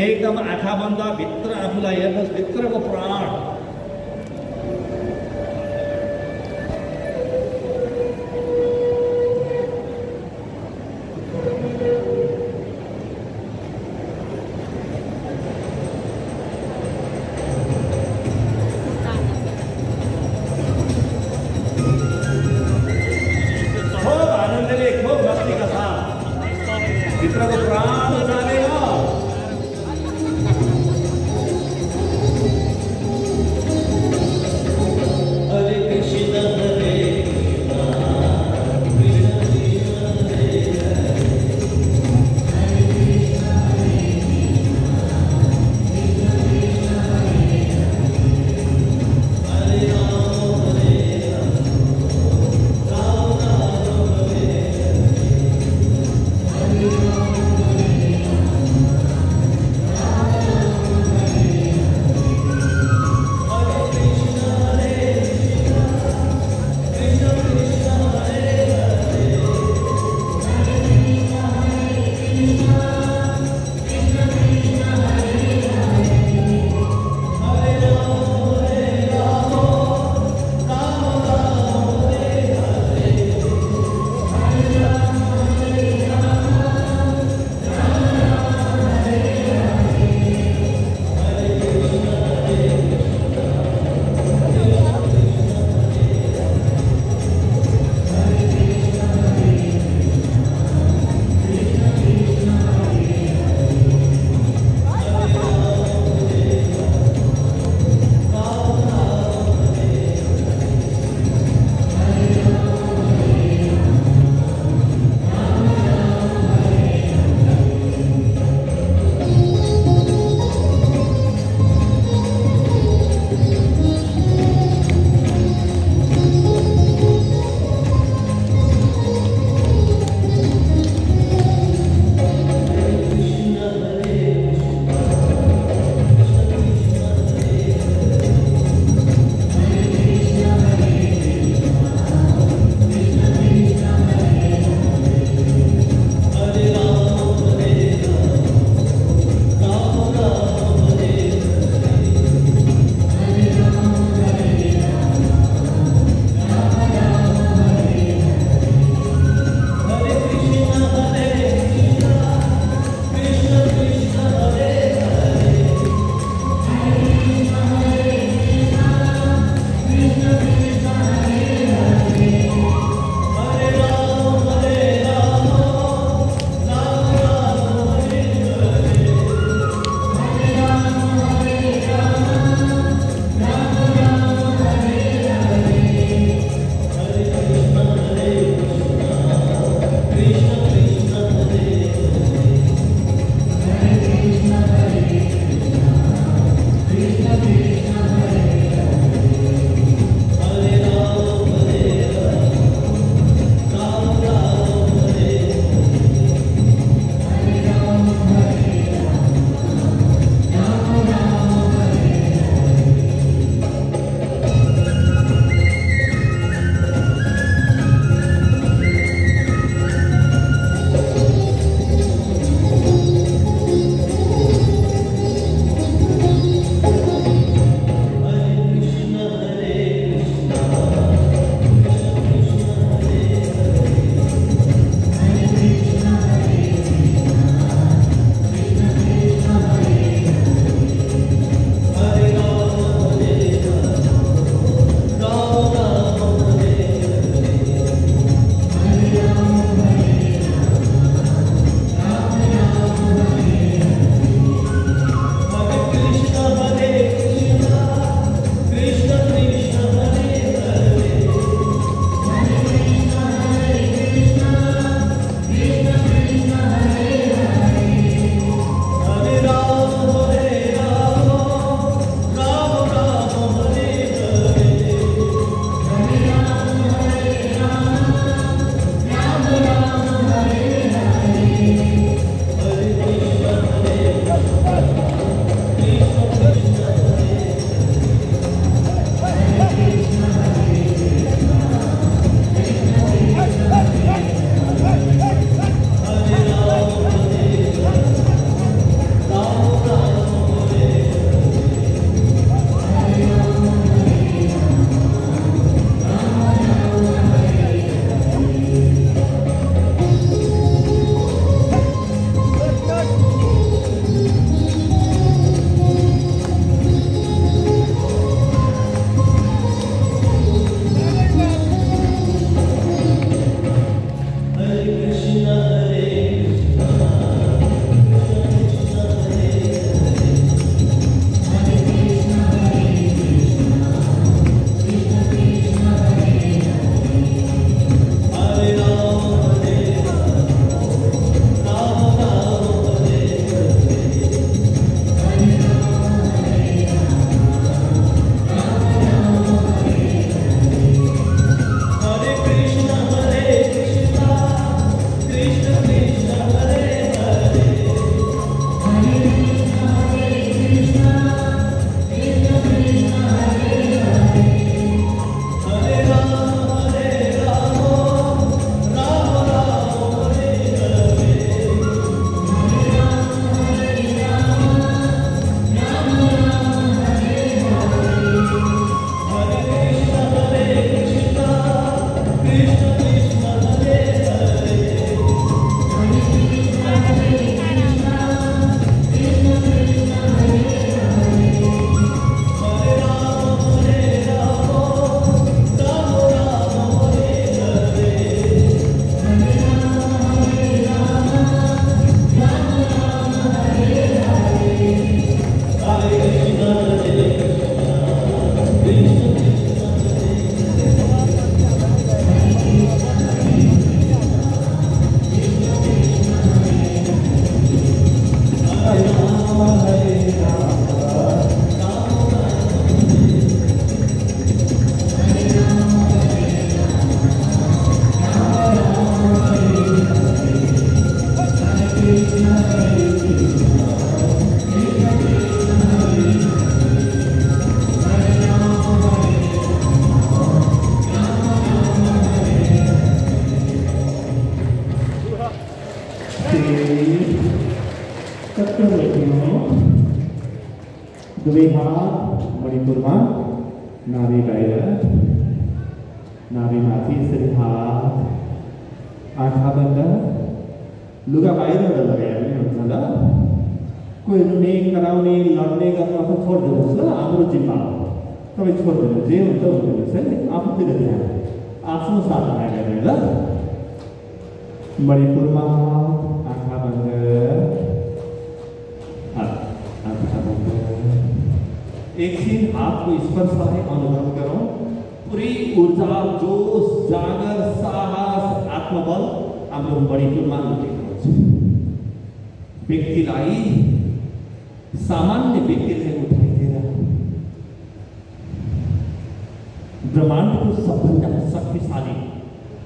एकदम आँखा बन्द भित्र आफूलाई हेर्नुहोस्, भित्रको प्राण। खूब आनन्दले, खूब भक्तिका साथ भित्रको प्राण जानेर सत्य लेख्नु दुवै हात मणिपुरमा नाभि बाहिर नाभिमाथि यसरी हात आँखा बन्द लुगा बाहिरबाट लगाएर पनि हुन्छ ल कोही रुने कराउने लड्ने गर्न अथवा छोडिदिनुहोस् ल हाम्रो जिम्मा हो तपाईँ छोडिदिनु जे हुन्छ हुँदैछ नि आफूतिर ध्यान आफ्नो साधना गरेर ल मणिपुरमा आँखा बन्द एकछिन हातको स्पर्शलाई अनुभव गरौँ पुरै ऊर्जा जोश जागर साहस आत्मबल हाम्रो मणिपुरमा लुकेको हुन्छ व्यक्तिलाई सामान्य व्यक्तिलाई उठाइदिएर ब्रह्माण्डको सबभन्दा शक्तिशाली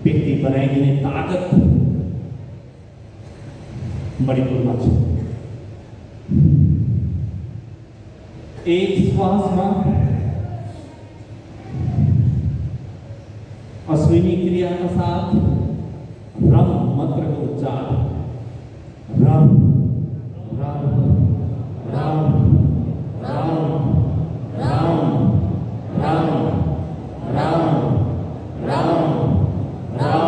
व्यक्ति बनाइदिने ताकत मणिपुरमा छ एक श्वासमा अश्विनी क्रियाका साथ रम मन्त्रको उच्चार रम रम रम रम रम रम रम रम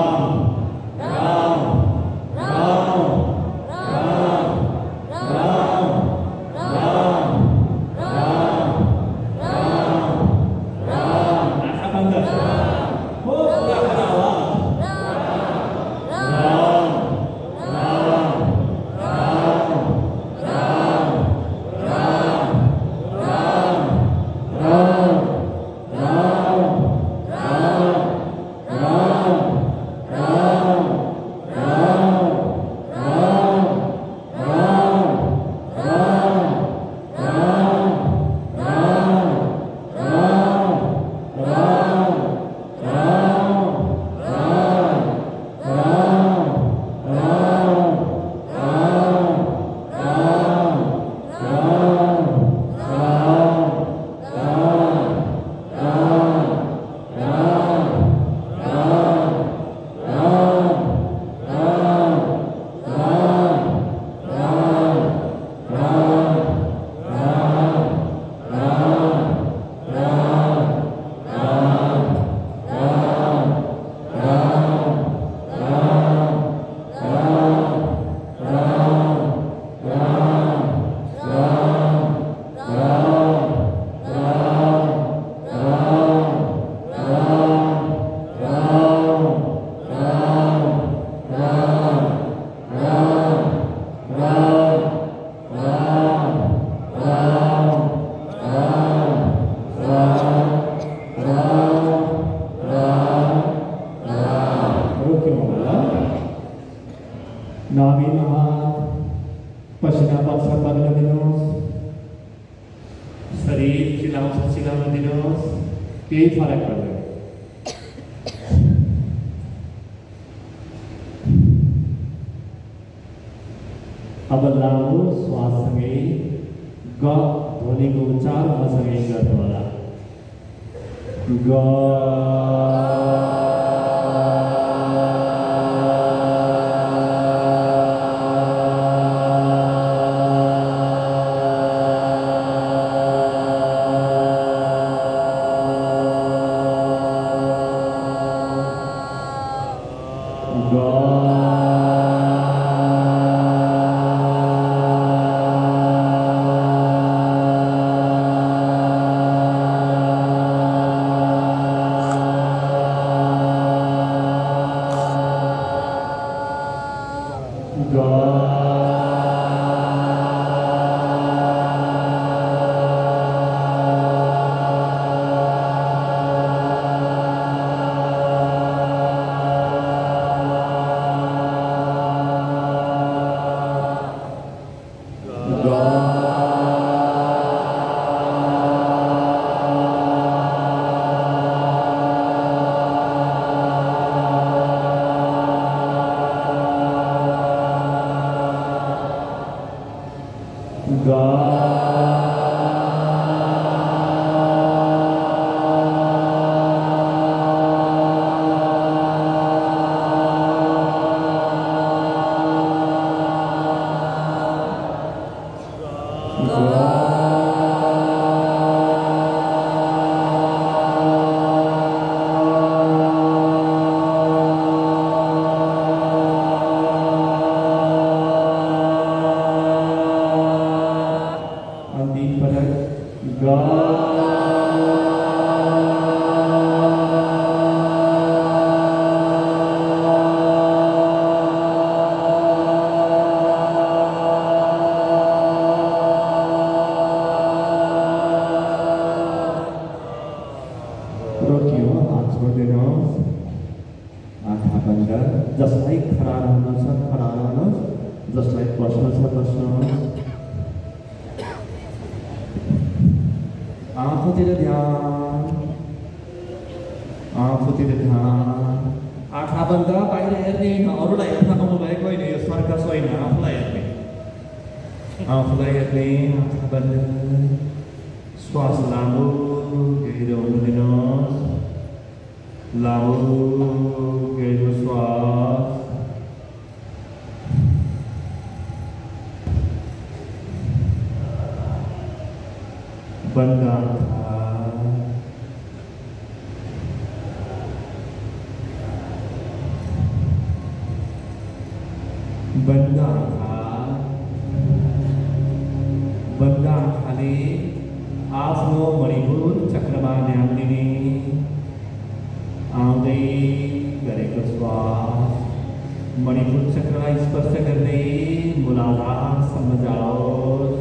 केही फरक पर्दैन अब लामो श्वाससँगै ग ध्वनिको उच्चार मसँगै गर्नु होला ग आफूतिर ध्यान, आफूतिर ध्यान। आँखा बन्द, बाहिर हेर्ने होइन, अरूलाई हेर्न आउनुभएको होइन, यो सर्कस होइन, आफूलाई हेर्ने, आफूलाई हेर्ने। आँखा बन्द, श्वास लामो गहिरो हुन दिनुहोस्, लामो गहिरो श्वास। बन्द आँखा, बन्द आँखा, बन्द आँखाले आफ्नो मणिपुर चक्रमा ध्यान दिने। आउँदै गरेको श्वास मणिपुर चक्रलाई स्पर्श गर्दै मूलाधारसम्म जाओस्,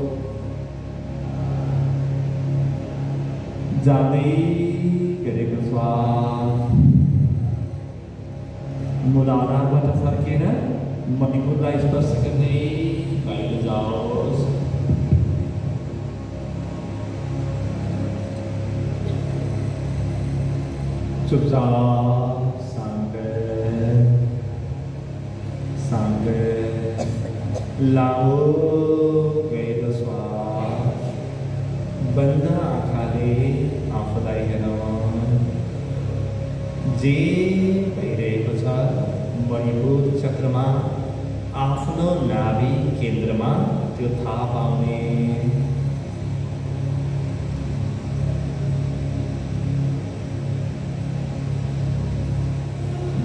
जाँदै गरेको श्वास मूलाधारबाट फर्केर मणिपुरलाई स्पर्श गर्दै बाहिर जाओस्। चुपचाप शांत शांत लाओ गहिरो श्वास। बन्द आँखाले आफूलाई हेरौँ, जे भइरहेको छ मणिपुर चक्रमा, आफ्नो नाभि केन्द्रमा त्यो थाहा पाउने।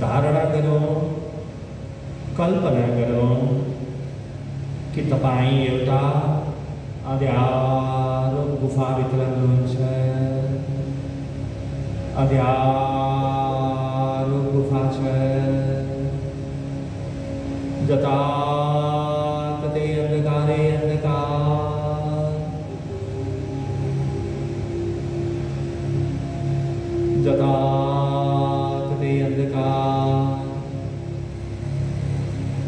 धारणा गरौँ, कल्पना गरौँ कि तपाईँ एउटा अँध्यारो गुफाभित्र हुनुहुन्छ। अँध्यारो गुफा छ, जताततै अन्धकारै अन्धकार, जताततै अन्धकार।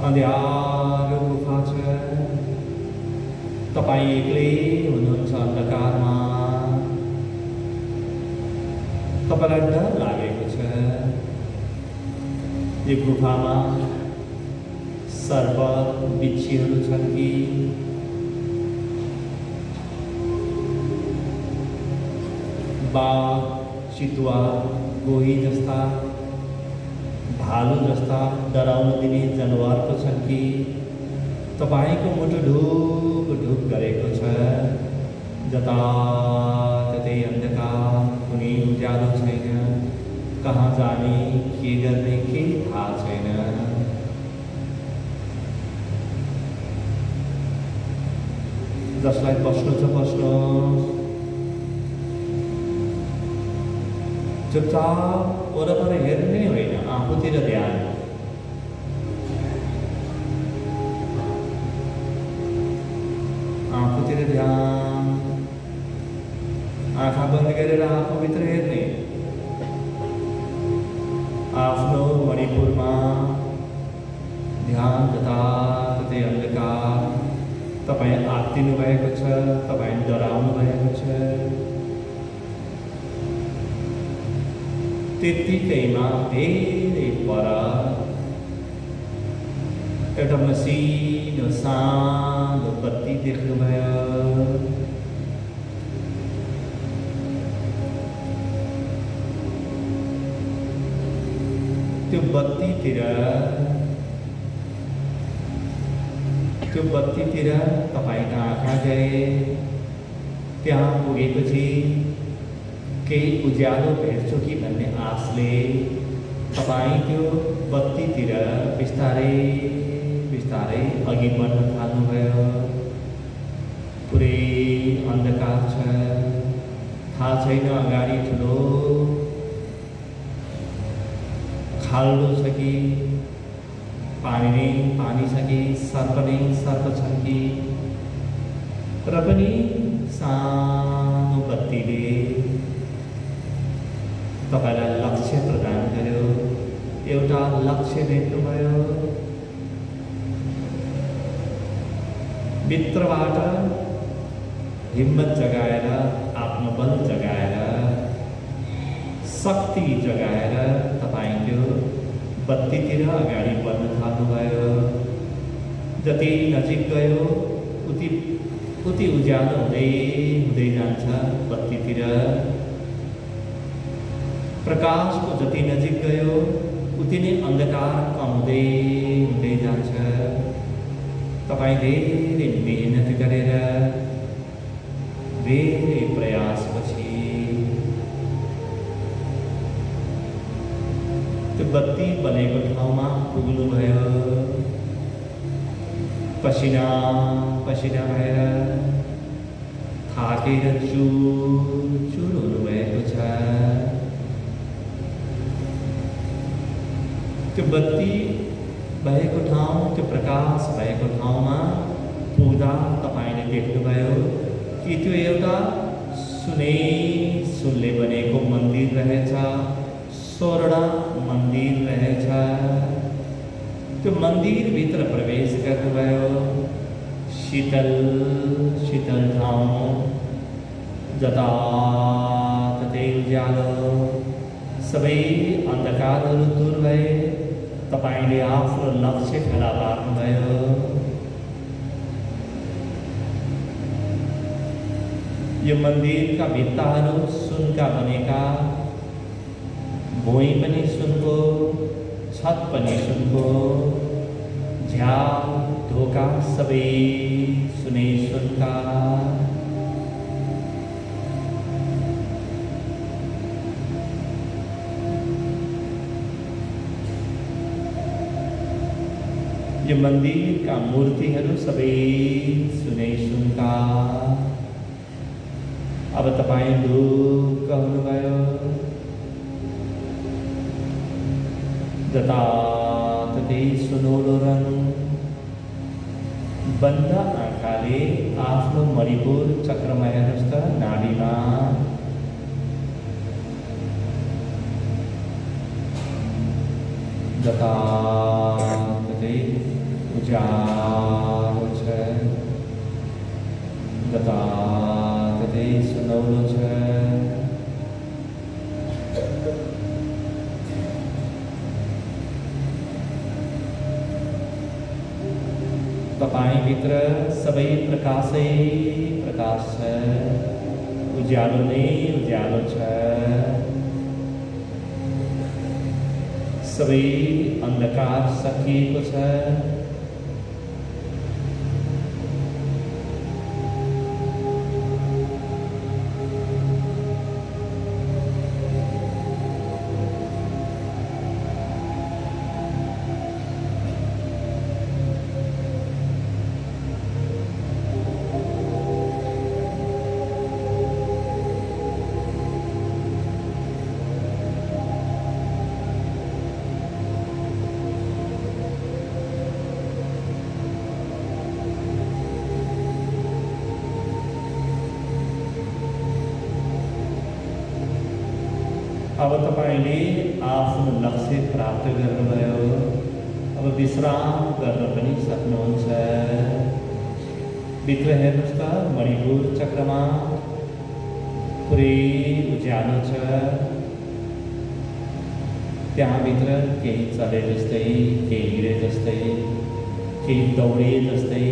अँध्यारो गुफा छ, तपाईँ एक्लै हुनुहुन्छ अन्धकारमा। तपाईँलाई डर लागेको छ, यो गुफामा सर्प बिच्छीहरू छन् कि, बाघ, चितुवा, गोही जस्ता, भालु जस्ता डराउन दिने जनावर पो छन् कि। तपाईको मुटु ढुक ढुक गरेको छ, जताततै अन्धकार, कुनै उज्यालो छैन, कहाँ जाने के गर्ने केही थाहा छैन। जसलाई बस्नु छ बस्नुहोस्, चुपचाप वरपर हेर्ने होइन, आफूतिर ध्यान। आफूतिर ध्यान, आँखा बन्द गरेर आफूभित्र हेर्ने। आफ्नो मणिपुरमा ध्यान, जताततै अन्धकार। तपाईँ आत्तिनु भएको छ, तपाईँ डराउनु भएको छ। त्यत्तिकैमा धेरै पर एउटा मसिनो सानो बत्ती देख्नुभयो। त्यो बत्तीतिर तपाईँका आँखा गए। त्यहाँ पुगेपछि केही उज्यालो भेट्छु कि भन्ने आशले तपाईँ त्यो बत्तीतिर बिस्तारै बिस्तारै अघि बढ्न थाल्नुभयो। पुरै अन्धकार छ, थाहा छैन अगाडि ठुलो खाल्डो छ कि, पानी नै पानी छ कि, सर्प नै सर्प छन् कि। र पनि सानो बत्तीले तपाईलाई लक्ष्य प्रदान गर्यो। एउटा लक्ष्य भेट्नुभयो। भित्रबाट हिम्मत जगाएर आत्मबल जगाएर शक्ति जगाएर तपाईँ त्यो बत्तीतिर अगाडि बढ्न थाल्नुभयो। जति नजिक गयो उति उज्यालो हुँदै जान्छ बत्तीतिर। प्रकाशको जति नजिक गयो उति नै अन्धकार कम हुँदै जान्छ। तपाईँ धेरै मेहनत गरेर धेरै प्रयासपछि त्यो बत्ती बनेको ठाउँमा पुग्नुभयो। पसिना भएर थाकेर चुर हुनुभएको छ। त्यो बत्ती भएको ठाउँ, त्यो प्रकाश भएको ठाउँमा पुग्दा तपाईले देख्नुभयो कि त्यो एउटा सुनले बनेको मन्दिर रहेछ, स्वर्ण मन्दिर रहेछ। त्यो मन्दिरभित्र प्रवेश गर्नुभयो। शीतल ठाउँ, जताततै उज्यालो, सबै अन्धकारहरू दूर भए। तपाईले आफ्नो लक्ष्य फेला पार्नुभयो। यो मन्दिरका भित्ताहरू सुनका बनेका, भुइँ पनि सुनको, छत पनि सुनको, झ्याल ढोका सबै सुनका। यो मन्दिरका मूर्तिहरू सबै सुनका। अब तपाईँ ढुक्क हुनुभयो। जताततै सुनौलो रङ। बन्द आँखाले आफ्नो मणिपुर चक्रमा हेर्नुहोस् त, नाडीमा जताततै उज्यालो छ, जताततै सुनौलो छ। तपाईभित्र सबै प्रकाशै प्रकाश छ, उज्यालो नै उज्यालो छ। सबै अन्धकार सकिएको छ। अब तपाईले आफ्नो लक्ष्य प्राप्त गर्नुभयो। अब विश्राम गर्न पनि सक्नुहुन्छ। भित्र हेर्नुहोस् त, मणिपुर चक्रमा पुरै उज्यालो छ। त्यहाँभित्र केही चले जस्तै, केही हिँडे जस्तै, केही दौडे जस्तै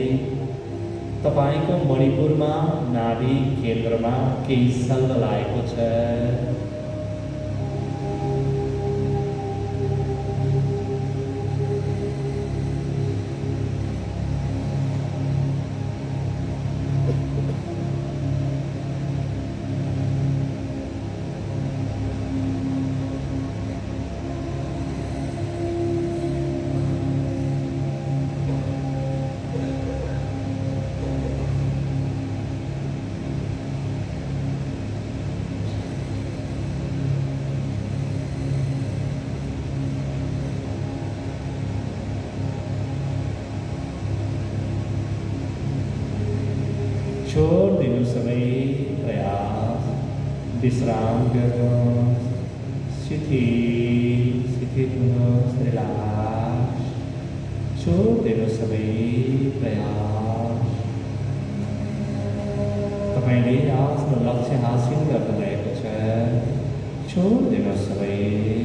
तपाईको मणिपुरमा नाभि केन्द्रमा केही सल्ल लागेको छ। छोड़ दिनु सबै प्रयास, विश्राम गर्नुहोस्, शिथिल हुनुहोस्, रिल्याक्स। छोड़ दिनु सबै प्रयास। तपाईले आफ्नो लक्ष्य चाहिँ हासिल गर्नुभएको छ। छोडिदिनुहोस् सबै।